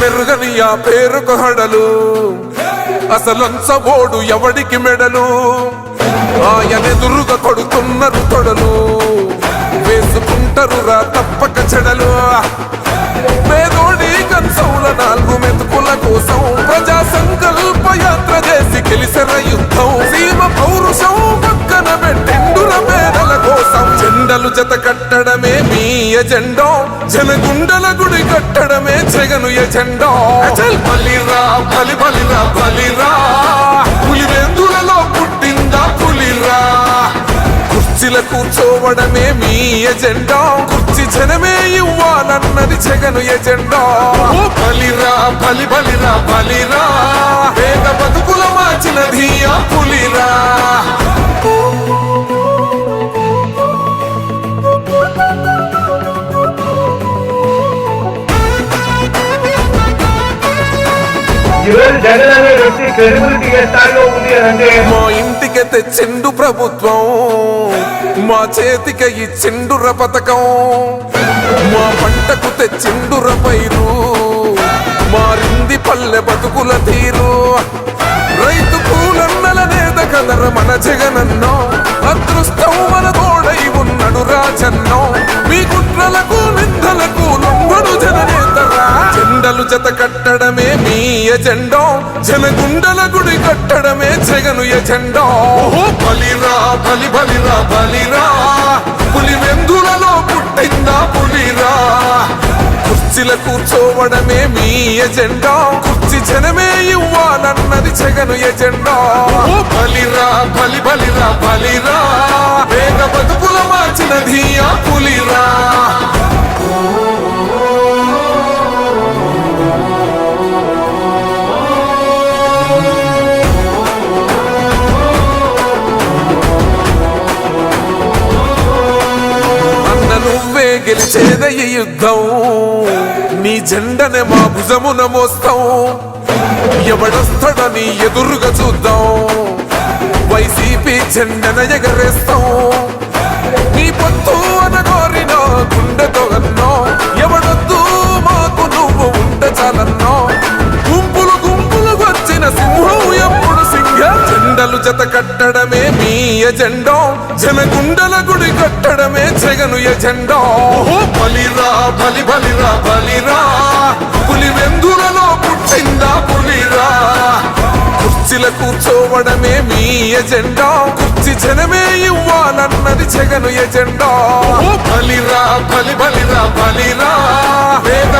మెరుగని ఆ పేరుకు హడలు అసలంచబోడు ఎవడికి మెడలు ఆయనెదురుగా కొడుతున్నారు తొడలు వేసుకుంటారు రా తప్పక చెడలు పేదోడి కంచంల 4 మెతుకుల కోసం ప్రజా సంకల్ప యాత్ర చేసి గెలిసిన యుద్ధం సీమ పౌరుషం పక్కన పెట్టిండుర పేదల కోసం జెండలు జత కట్టడమే మీ ఎజెండా జనగుండల గుడి కట్టడమే జగను ఎజెండా బలిరా బలి బలిరా బలిరా పులివెందులలో పుట్టిందా పులిరా కుర్చీల కూర్చోవడమే మీ ఎజెండా కుర్చీ జనమే ఇవ్వాలన్నది జగను ఎజెండా బలిరా బలి బలిరా బలిరా పేద బతుకుల మార్చినది ఆ పులిరా మా ఇంటికి తెచ్చిండు ప్రభుత్వం మా చేతికి ఇచ్చిండుర పథకం మా పంటకు తెచ్చిండుర పైరు మారింది పల్లె బతుకుల తీరు రైతు కూలన్నల నేత కదర మన జగనన్నో అదృష్టం మన తోడై ఉన్నడు రాజన్నో మీ కుట్రలకు నిందలకు లొంగడు జననేతరా జెండలు జత కట్టడమే మీ ఎజెండా జనగుండల గుడి కట్టడమే జగను ఎజెండా బలిరా బలి బలిరా బలిరా పులివెందులలో పుట్టిందా పులిరా కుర్చీల కూర్చోవడమే మీ ఎజెండా కుర్చీ జనమే ఇవ్వాలన్నది జగను ఎజెండా బలిరా బలి బలిరా బలిరా పేద బతుకుల మార్చినది ఆ పులిరా నువ్వే గెలిచేద ఈ యుద్ధం నీ జెండనే మా భుజమున మోస్తాం ఎవడొస్తాడని ఎదురుగా చూద్దాం వైసీపీ జెండన ఎగరేస్తాం నీ పొత్తు అనగోరిన గుండెతో అన్నో ఎవడొద్దు మాకు నువ్వు ఉంటే చాలన్నో గుంపులు గుంపులు వచ్చిన సింహం ఎప్పుడు సింహ జెండలు జత కట్టడమే మీ ఎజెండా జనగుండల గుడి కట్టడమే జగను ఎజెండా బలిరా బలి బలిరా బలిరా పులివెందులలో పుట్టిందా పులిరా కుర్చీల కూర్చోవడమే మీ ఎజెండా కుర్చీ జనమే ఇవ్వాలన్నది జగను ఎజెండా బలిరా బలి బలిరా బలిరా పేద